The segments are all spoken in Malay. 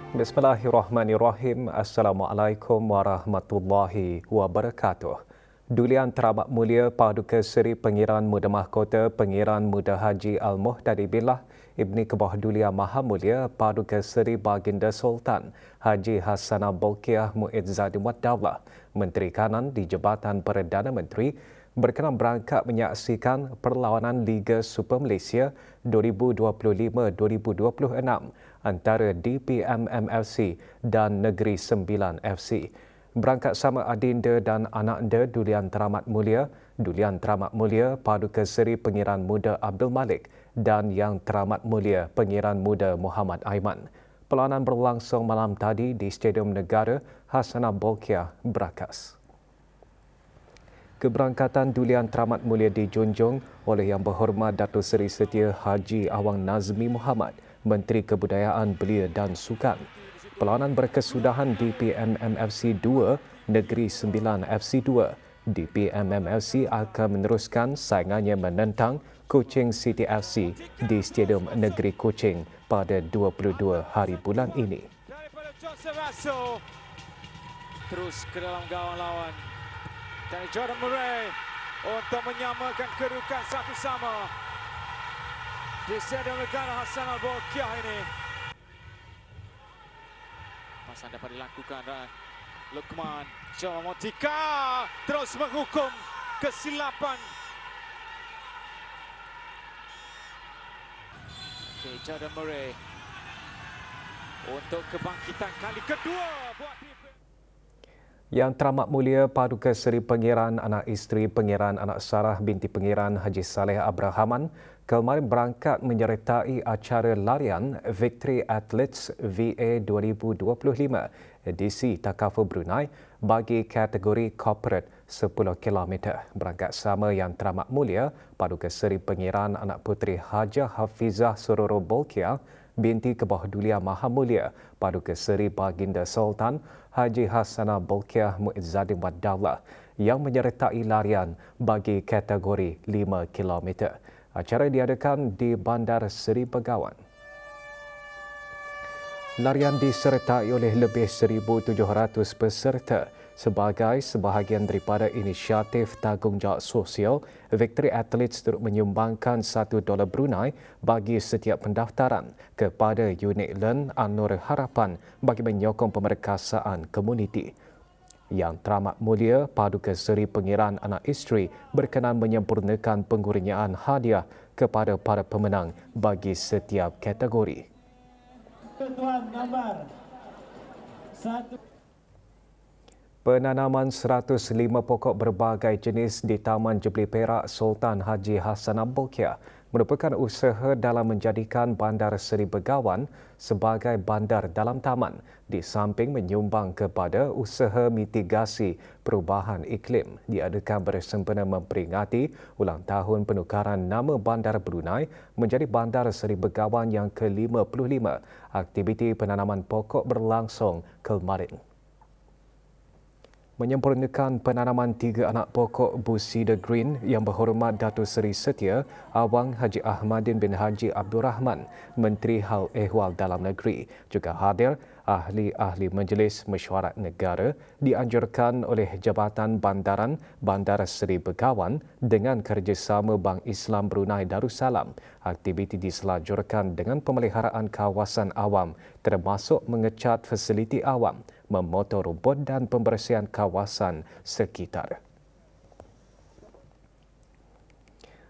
Bismillahirrahmanirrahim. Assalamualaikum warahmatullahi wabarakatuh. Dulian Teramat Mulia Paduka Seri Pengiran Muda Mahkota Pengiran Muda Haji Al-Muhtadi Billah Ibni Kebah Dulia Maha Mulia Paduka Seri Baginda Sultan Haji Hassanah Bolkiah Muizzadin Wad Daulah Menteri Kanan di Jabatan Perdana Menteri berkenan berangkat menyaksikan perlawanan Liga Super Malaysia 2025-2026 antara DPMM FC dan Negeri Sembilan FC. Berangkat sama adinda dan anaknya Dulian Teramat Mulia Paduka Seri Pengiran Muda Abdul Malik dan Yang Teramat Mulia Pengiran Muda Muhammad Aiman. Perlawanan berlangsung malam tadi di Stadium Negara Hassanah Bolkiah, Berakas. Keberangkatan Dulian Teramat Mulia dijunjung oleh Yang Berhormat Datuk Seri Setia Haji Awang Nazmi Muhammad, Menteri Kebudayaan Belia dan Sukan. Perlawanan berkesudahan DPMM-FC 2, Negeri Sembilan FC 2. DPMM-FC akan meneruskan saingannya menentang Kuching City FC di Stadium Negeri Kuching pada 22 hari bulan ini. Daripada Joseph Russell, terus ke dalam gawang lawan. Dan Jordan Murray untuk menyamakan kedudukan satu sama di Stadium Negara Hassanah Bolkiah ini. Pasan dapat dilakukan dan Lukman Jawa Motika terus menghukum kesilapan. Jordan Murray untuk kebangkitan kali kedua buat Yang Teramat Mulia Paduka Seri Pengiran Anak Isteri Pengiran Anak Sarah binti Pengiran Haji Saleh Abrahaman kemarin berangkat menyertai acara larian Victory Athletes VA 2025 edisi Takaful Brunei bagi kategori corporate 10 km. Berangkat sama Yang Teramat Mulia Paduka Seri Pengiran Anak Puteri Hajah Hafizah Suroro Bolkiah binti Kebah Dulia Maha Mulia Paduka Seri Baginda Sultan Haji Hassanah Bolkiah Muizzadin Wad Daulah yang menyertai larian bagi kategori 5 km. Acara diadakan di Bandar Seri Begawan. Larian disertai oleh lebih 1,700 peserta sebagai sebahagian daripada inisiatif tanggungjawab sosial. Victory Athletes turut menyumbangkan $1 Brunei bagi setiap pendaftaran kepada unit Learn An-Nur Harapan bagi menyokong pemerkasaan komuniti. Yang Teramat Mulia Paduka Seri Pengiran Anak Isteri berkenan menyempurnakan pengurniaan hadiah kepada para pemenang bagi setiap kategori. Ketuan gambar 1. Penanaman 105 pokok berbagai jenis di Taman Jubli Perak Sultan Haji Hassanah Bolkiah merupakan usaha dalam menjadikan Bandar Seri Begawan sebagai bandar dalam taman di samping menyumbang kepada usaha mitigasi perubahan iklim. Diadakan bersempena memperingati ulang tahun penukaran nama Bandar Brunei menjadi Bandar Seri Begawan yang ke-55. Aktiviti penanaman pokok berlangsung kemarin. Menyempurnakan penanaman 3 anak pokok Busida Green Yang Berhormat Datuk Seri Setia Awang Haji Ahmadin bin Haji Abdul Rahman, Menteri Hal Ehwal Dalam Negeri, juga hadir ahli-ahli Majlis Mesyuarat Negara dianjurkan oleh Jabatan Bandaran Bandar Seri Begawan dengan kerjasama Bank Islam Brunei Darussalam. Aktiviti diselajurkan dengan pemeliharaan kawasan awam termasuk mengecat fasiliti awam, memotong rumput dan pembersihan kawasan sekitar.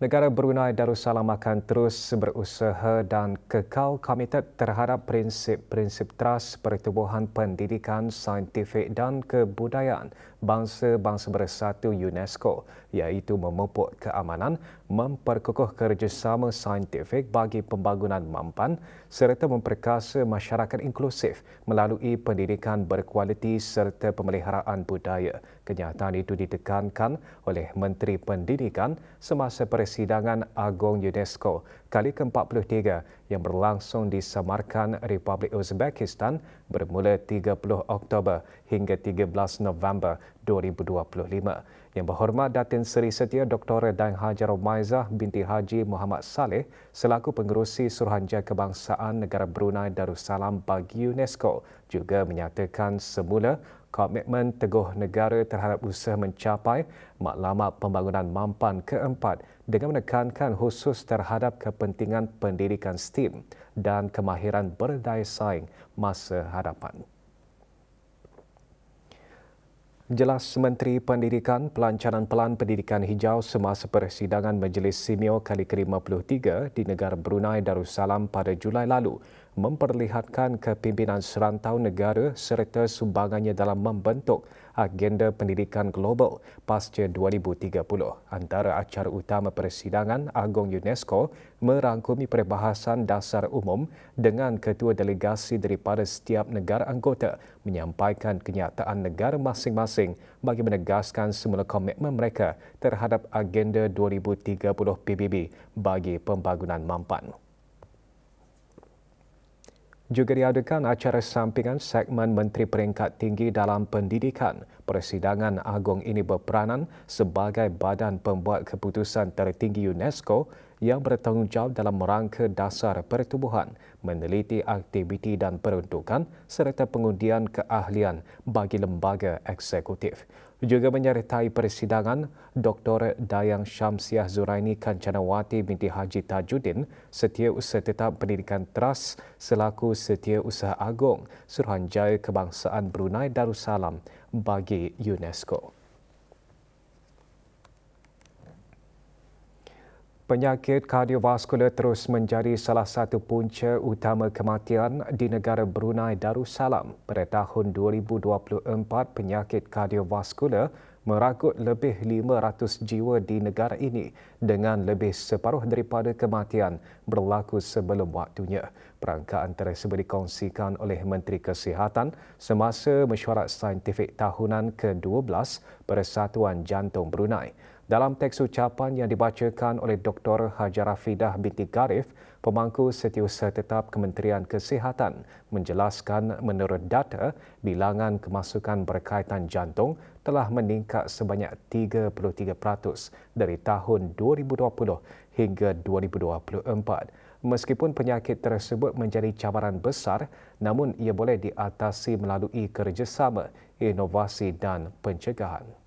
Negara Brunei Darussalam akan terus berusaha dan kekal komited terhadap prinsip-prinsip teras pertubuhan pendidikan saintifik dan kebudayaan Bangsa-Bangsa Bersatu UNESCO, iaitu memupuk keamanan, memperkukuh kerjasama saintifik bagi pembangunan mampan serta memperkasa masyarakat inklusif melalui pendidikan berkualiti serta pemeliharaan budaya. Kenyataan itu ditekankan oleh Menteri Pendidikan semasa persidangan Agung UNESCO kali ke-43 yang berlangsung di Samarkand, Republik Uzbekistan bermula 30 Oktober hingga 13 November 2025. Yang Berhormat Datin Seri Setia Dr. Daeng Haji Romaizah binti Haji Muhammad Saleh selaku Pengerusi Suruhanjaya Kebangsaan Negara Brunei Darussalam bagi UNESCO juga menyatakan semula komitmen teguh negara terhadap usaha mencapai matlamat pembangunan mampan keempat dengan menekankan khusus terhadap kepentingan pendidikan STEM dan kemahiran berdaya saing masa hadapan. Jelas Menteri Pendidikan Pelancaran Pelan Pendidikan Hijau semasa persidangan Majlis Simeo kali ke-53 di negara Brunei Darussalam pada Julai lalu memperlihatkan kepimpinan serantau negara serta sumbangannya dalam membentuk agenda pendidikan global pasca 2030. Antara acara utama persidangan Agung UNESCO merangkumi perbahasan dasar umum dengan ketua delegasi daripada setiap negara anggota menyampaikan kenyataan negara masing-masing bagi menegaskan semula komitmen mereka terhadap agenda 2030 PBB bagi pembangunan mampan. Juga diadakan acara sampingan segmen Menteri Peringkat Tinggi dalam Pendidikan. Persidangan agung ini berperanan sebagai badan pembuat keputusan tertinggi UNESCO yang bertanggungjawab dalam rangka dasar pertubuhan, meneliti aktiviti dan peruntukan serta pengundian keahlian bagi lembaga eksekutif. Juga menyertai persidangan Dr. Dayang Syamsiah Zuraini Kancanawati binti Haji Tajuddin, Setiausaha Tetap Pendidikan Trust selaku Setiausaha Agung Suruhanjaya Kebangsaan Brunei Darussalam bagi UNESCO. Penyakit kardiovaskular terus menjadi salah satu punca utama kematian di negara Brunei Darussalam. Pada tahun 2024, penyakit kardiovaskular meragut lebih 500 jiwa di negara ini dengan lebih separuh daripada kematian berlaku sebelum waktunya. Perangkaan tersebut dikongsikan oleh Menteri Kesihatan semasa mesyuarat saintifik tahunan ke-12 Persatuan Jantung Brunei. Dalam teks ucapan yang dibacakan oleh Dr. Hajara Fidah binti Garif, pemangku Setiausaha Tetap Kementerian Kesihatan menjelaskan menurut data, bilangan kemasukan berkaitan jantung telah meningkat sebanyak 33% dari tahun 2020 hingga 2024. Meskipun penyakit tersebut menjadi cabaran besar, namun ia boleh diatasi melalui kerjasama, inovasi dan pencegahan.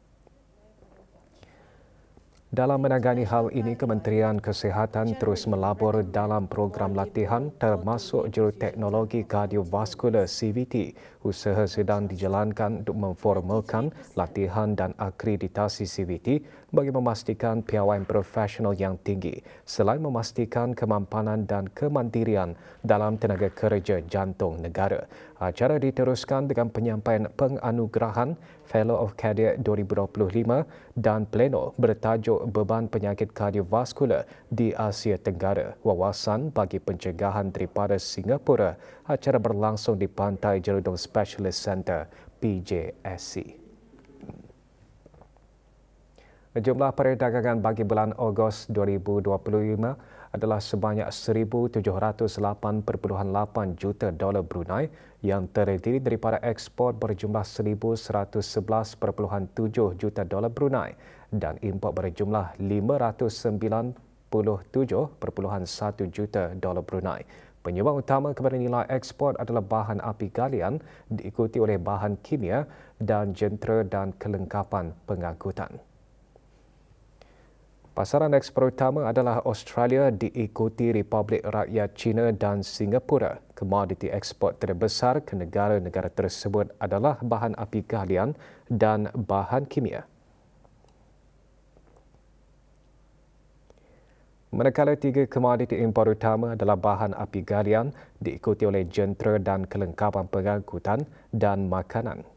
Dalam menangani hal ini, Kementerian Kesihatan terus melabur dalam program latihan termasuk juruteknologi kardiovaskular CVT. Usaha sedang dijalankan untuk memformalkan latihan dan akreditasi CVT bagi memastikan piawaian profesional yang tinggi selain memastikan kemampanan dan kemandirian dalam tenaga kerja jantung negara. Acara diteruskan dengan penyampaian penganugerahan Fellow of Cadet 2025 dan pleno bertajuk Beban Penyakit Kardiovaskular di Asia Tenggara, Wawasan bagi Pencegahan daripada Singapura. Acara berlangsung di Pantai Jerudong Specialist Centre, PJSC. Jumlah perdagangan bagi bulan Ogos 2025 adalah sebanyak 1,708.8 juta dolar Brunei yang terdiri daripada ekspor berjumlah 1,111.7 juta dolar Brunei dan import berjumlah 597.1 juta dolar Brunei. Penyumbang utama kepada nilai ekspor adalah bahan api galian diikuti oleh bahan kimia dan jentera dan kelengkapan pengangkutan. Pasaran ekspor utama adalah Australia diikuti Republik Rakyat China dan Singapura. Komoditi ekspor terbesar ke negara-negara tersebut adalah bahan api galian dan bahan kimia. Manakala tiga komoditi impor utama adalah bahan api galian diikuti oleh jentera dan kelengkapan pengangkutan dan makanan.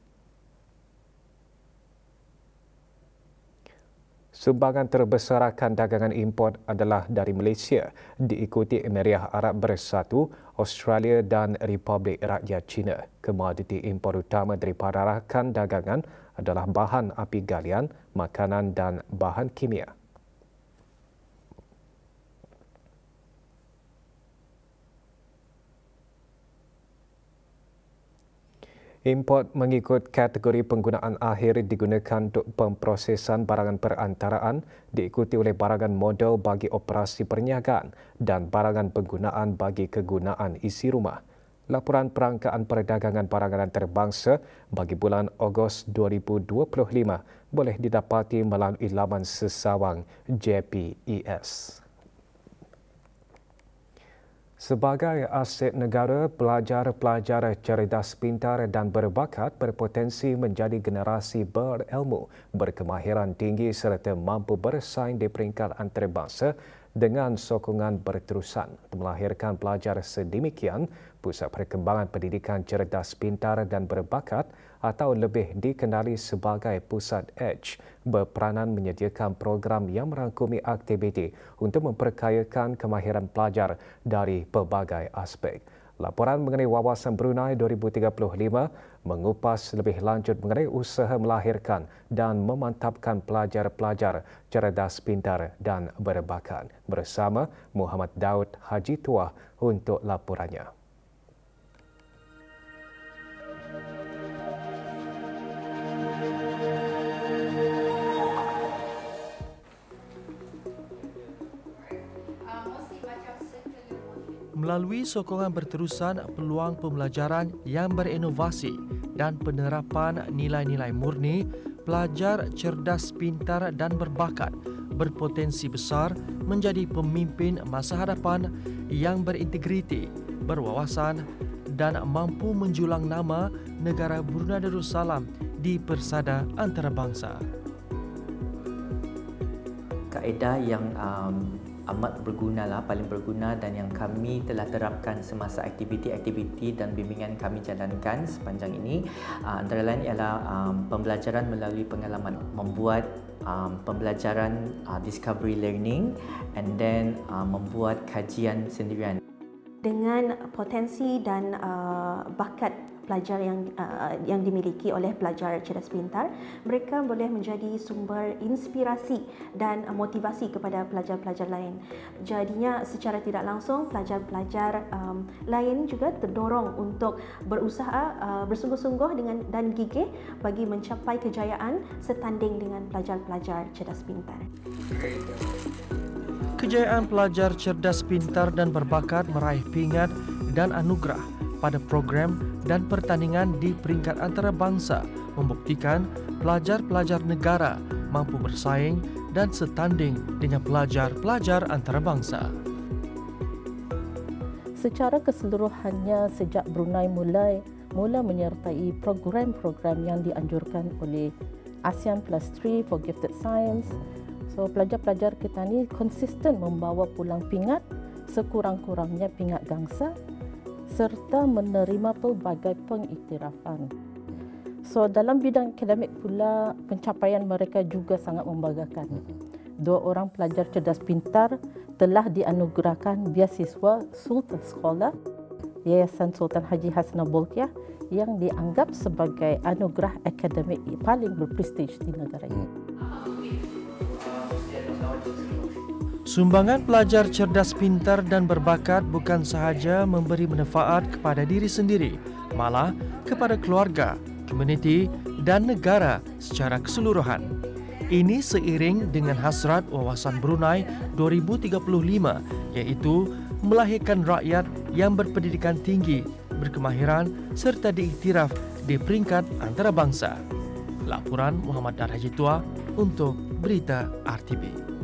Sumbangan terbesar akan dagangan import adalah dari Malaysia, diikuti Emirat Arab Bersatu, Australia dan Republik Rakyat China. Komoditi impor utama daripada rakan dagangan adalah bahan api galian, makanan dan bahan kimia. Import mengikut kategori penggunaan akhir digunakan untuk pemprosesan barangan perantaraan diikuti oleh barangan modal bagi operasi perniagaan dan barangan penggunaan bagi kegunaan isi rumah. Laporan Perangkaan Perdagangan Barangan Antarabangsa bagi bulan Ogos 2025 boleh didapati melalui laman sesawang JPES. Sebagai aset negara, pelajar-pelajar cerdas pintar dan berbakat berpotensi menjadi generasi berilmu, berkemahiran tinggi serta mampu bersaing di peringkat antarabangsa dengan sokongan berterusan. Melahirkan pelajar sedemikian, Pusat Perkembangan Pendidikan Cerdas Pintar dan Berbakat atau lebih dikenali sebagai Pusat Edge berperanan menyediakan program yang merangkumi aktiviti untuk memperkayakan kemahiran pelajar dari pelbagai aspek. Laporan mengenai Wawasan Brunei 2035 mengupas lebih lanjut mengenai usaha melahirkan dan memantapkan pelajar-pelajar cerdas pintar dan berbakat. Bersama Muhammad Daud Haji Tuah untuk laporannya. Melalui sokongan berterusan peluang pembelajaran yang berinovasi dan penerapan nilai-nilai murni, pelajar cerdas pintar dan berbakat berpotensi besar menjadi pemimpin masa hadapan yang berintegriti, berwawasan dan mampu menjulang nama negara Brunei Darussalam di persada antarabangsa. Kaedah yang amat berguna paling berguna dan yang kami telah terapkan semasa aktiviti-aktiviti dan bimbingan kami jalankan sepanjang ini antara lain ialah pembelajaran melalui pengalaman, membuat pembelajaran discovery learning and then membuat kajian sendirian. Dengan potensi dan bakat pelajar yang dimiliki oleh pelajar cerdas pintar, mereka boleh menjadi sumber inspirasi dan motivasi kepada pelajar-pelajar lain. Jadinya secara tidak langsung pelajar-pelajar lain juga terdorong untuk berusaha bersungguh-sungguh dan gigih bagi mencapai kejayaan setanding dengan pelajar-pelajar cerdas pintar. Kejayaan pelajar cerdas pintar dan berbakat meraih pingat dan anugerah pada program dan pertandingan di peringkat antarabangsa membuktikan pelajar-pelajar negara mampu bersaing dan setanding dengan pelajar-pelajar antarabangsa. Secara keseluruhannya, sejak Brunei mula menyertai program-program yang dianjurkan oleh ASEAN +3 for Gifted Science, so pelajar-pelajar kita ni konsisten membawa pulang pingat, sekurang-kurangnya pingat gangsa, serta menerima pelbagai pengiktirafan. So dalam bidang akademik pula, pencapaian mereka juga sangat membanggakan. 2 orang pelajar cerdas pintar telah dianugerahkan beasiswa Sultan Scholar Yayasan Sultan Haji Hassanah Bolkiah yang dianggap sebagai anugerah akademik paling berprestij di negara ini. Sumbangan pelajar cerdas pintar dan berbakat bukan sahaja memberi manfaat kepada diri sendiri, malah kepada keluarga, komuniti dan negara secara keseluruhan. Ini seiring dengan hasrat Wawasan Brunei 2035, iaitu melahirkan rakyat yang berpendidikan tinggi, berkemahiran serta diiktiraf di peringkat antarabangsa. Laporan Muhammad Daud Haji Tuah untuk Berita RTB.